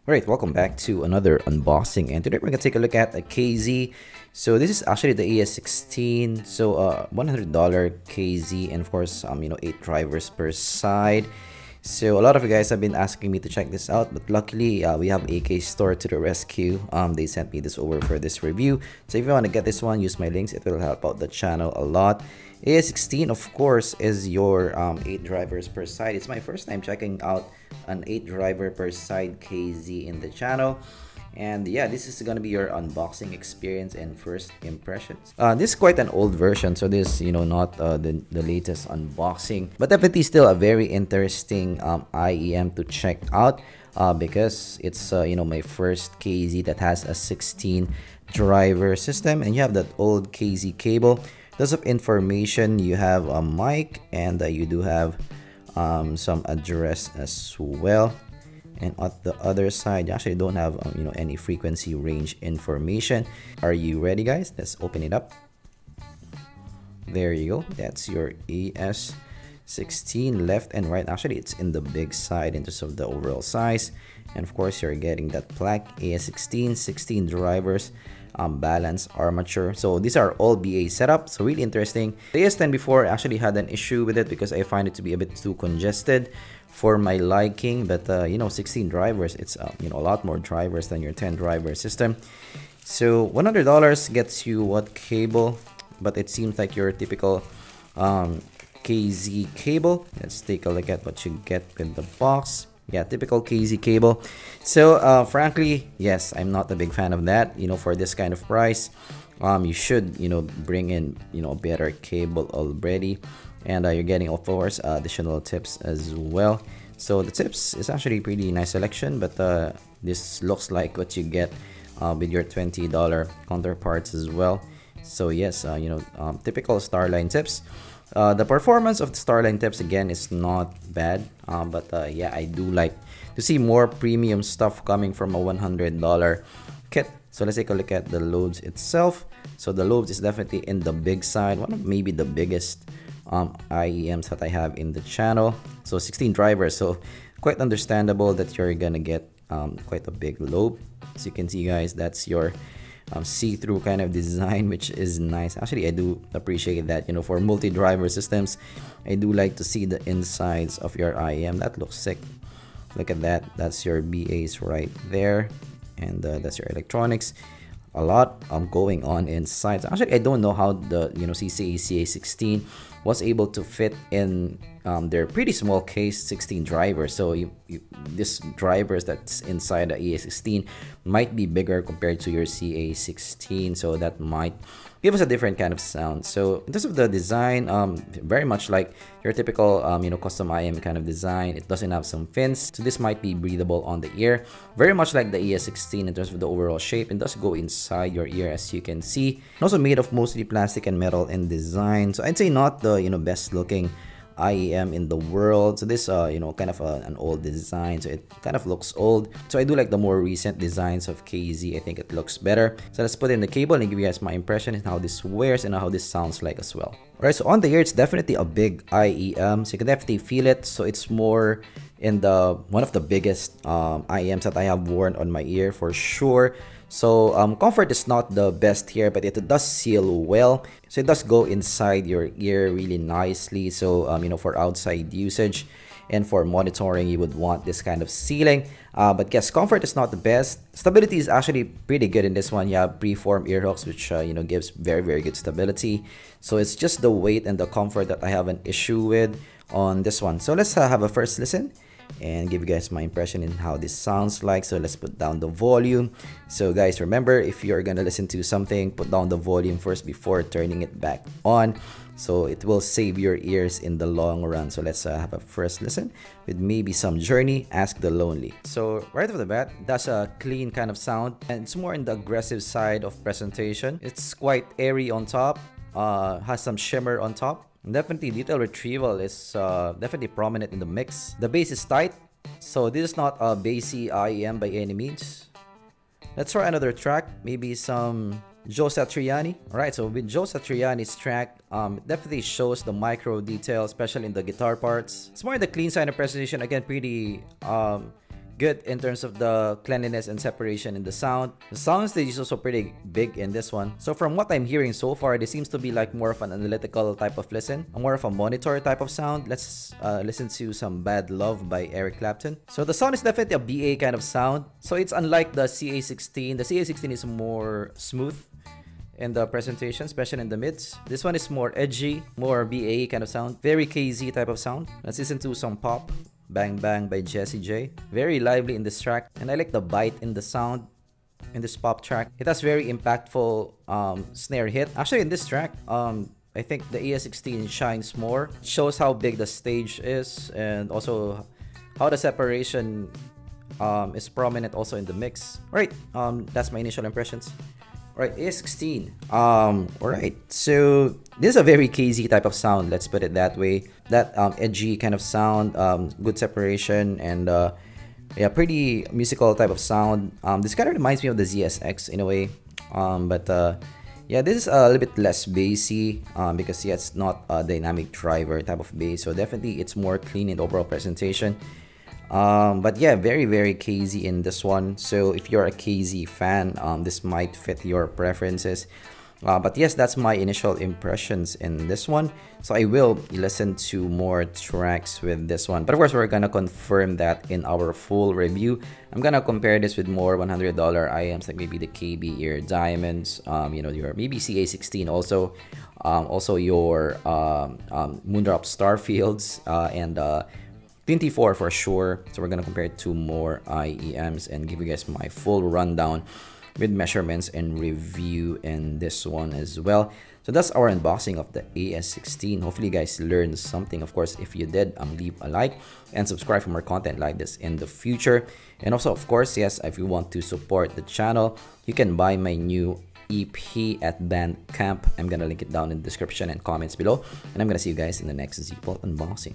Alright, welcome back to another unboxing, and today we're gonna take a look at a KZ. So this is actually the AS16, so $100 KZ, and of course 8 drivers per side. So a lot of you guys have been asking me to check this out, but luckily we have AK Store to the rescue. They sent me this over for this review. So if you want to get this one, use my links. It will help out the channel a lot. AS16, of course, is your 8 drivers per side. It's my first time checking out an 8 driver per side KZ in the channel. And yeah, this is gonna be your unboxing experience and first impressions. This is quite an old version, so this not the latest unboxing, but definitely still a very interesting IEM to check out because it's my first KZ that has a 16 driver system, and you have that old KZ cable. Lots of information. You have a mic, and you do have some address as well. And at the other side, you actually don't have any frequency range information. Are you ready, guys? Let's open it up. There you go. That's your AS16 left and right. Actually, it's in the big side in terms of the overall size. And of course, you're getting that plaque AS16, 16 drivers, balance armature. So these are all BA setup, so really interesting. The AS10 before actually had an issue with it because I find it to be a bit too congested for my liking, but 16 drivers, it's a lot more drivers than your 10 driver system. So $100 gets you what cable, but it seems like your typical KZ cable. Let's take a look at what you get with the box. Yeah, typical KZ cable. So frankly, yes, I'm not a big fan of that. For this kind of price, you should bring in a better cable already. And you're getting, of course, additional tips as well. So the tips is actually pretty nice selection, but this looks like what you get with your $20 counterparts as well. So yes, typical Starline tips. The performance of the Starline tips again is not bad, but yeah, I do like to see more premium stuff coming from a $100 kit. So let's take a look at the loads itself. So the loads is definitely in the big side, one of maybe the biggest IEMs that I have in the channel. So 16 drivers, so quite understandable that you're gonna get quite a big lobe. As you can see, guys, that's your see-through kind of design, which is nice. Actually, I do appreciate that. For multi-driver systems, I do like to see the insides of your IEM. That looks sick. Look at that. That's your BAs right there, and that's your electronics. A lot going on inside. Actually, I don't know how the CCA16 was able to fit in their pretty small case 16 drivers. So this drivers that's inside the AS16 might be bigger compared to your CA16, so that might give us a different kind of sound. So in terms of the design, very much like your typical custom IM kind of design. It doesn't have some fins, so this might be breathable on the ear. Very much like the AS16 in terms of the overall shape. It does go inside your ear, as you can see. And also made of mostly plastic and metal in design. So I'd say not the best looking IEM in the world. So this kind of an old design, so it kind of looks old. So I do like the more recent designs of KZ. I think it looks better. So let's put in the cable and give you guys my impression and how this wears and how this sounds like as well. Alright, so on the ear, it's definitely a big IEM, so you can definitely feel it. So it's more in the one of the biggest IEMs that I have worn on my ear for sure. So comfort is not the best here, but it does seal well. So it does go inside your ear really nicely. So for outside usage and for monitoring, you would want this kind of sealing. But yes, comfort is not the best. Stability is actually pretty good in this one. You have preformed ear hooks, which gives very good stability. So it's just the weight and the comfort that I have an issue with on this one. So let's have a first listen and give you guys my impression in how this sounds like. So let's put down the volume. So guys, remember, if you're gonna listen to something, put down the volume first before turning it back on, so it will save your ears in the long run. So let's have a first listen with maybe some Journey, Ask the Lonely. So right off the bat, that's a clean kind of sound, and it's more in the aggressive side of presentation. It's quite airy on top, has some shimmer on top. Definitely detail retrieval is definitely prominent in the mix. The bass is tight, so this is not a bassy IEM by any means. Let's try another track, maybe some Joe Satriani. Alright, so with Joe Satriani's track, it definitely shows the micro detail, especially in the guitar parts. It's more in the clean side of presentation, again, pretty good in terms of the cleanliness and separation in the sound. The sound stage is also pretty big in this one. So from what I'm hearing so far, this seems to be like more of an analytical type of listen, more of a monitor type of sound. Let's listen to some Bad Love by Eric Clapton. So the sound is definitely a BA kind of sound. So it's unlike the CA16. The CA16 is more smooth in the presentation, especially in the mids. This one is more edgy, more BA kind of sound, very KZ type of sound. Let's listen to some pop. Bang Bang by Jessie J. Very lively in this track, and I like the bite in the sound in this pop track. It has very impactful snare hit. Actually, in this track, I think the AS16 shines more. It shows how big the stage is, and also how the separation is prominent also in the mix. Alright, that's my initial impressions. Alright, AS16. Alright, so this is a very KZ type of sound, let's put it that way. That edgy kind of sound, good separation, and yeah, pretty musical type of sound. This kind of reminds me of the ZSX in a way, but yeah, this is a little bit less bassy because yeah, it's not a dynamic driver type of bass, so definitely it's more clean in the overall presentation. But yeah, very KZ in this one. So if you're a KZ fan, this might fit your preferences. But yes, that's my initial impressions in this one. So I will listen to more tracks with this one, but of course we're gonna confirm that in our full review. I'm gonna compare this with more $100 items like maybe the KB Ear Diamonds, you know, your maybe CA16 also, also your Moondrop Starfields, and 24 for sure. So we're gonna compare it to more IEMs and give you guys my full rundown with measurements and review in this one as well. So that's our unboxing of the AS16. Hopefully you guys learned something. Of course, if you did, leave a like and subscribe for more content like this in the future. And also, of course, yes, if you want to support the channel, you can buy my new EP at Bandcamp. I'm gonna link it down in the description and comments below. And I'm gonna see you guys in the next zpol unboxing.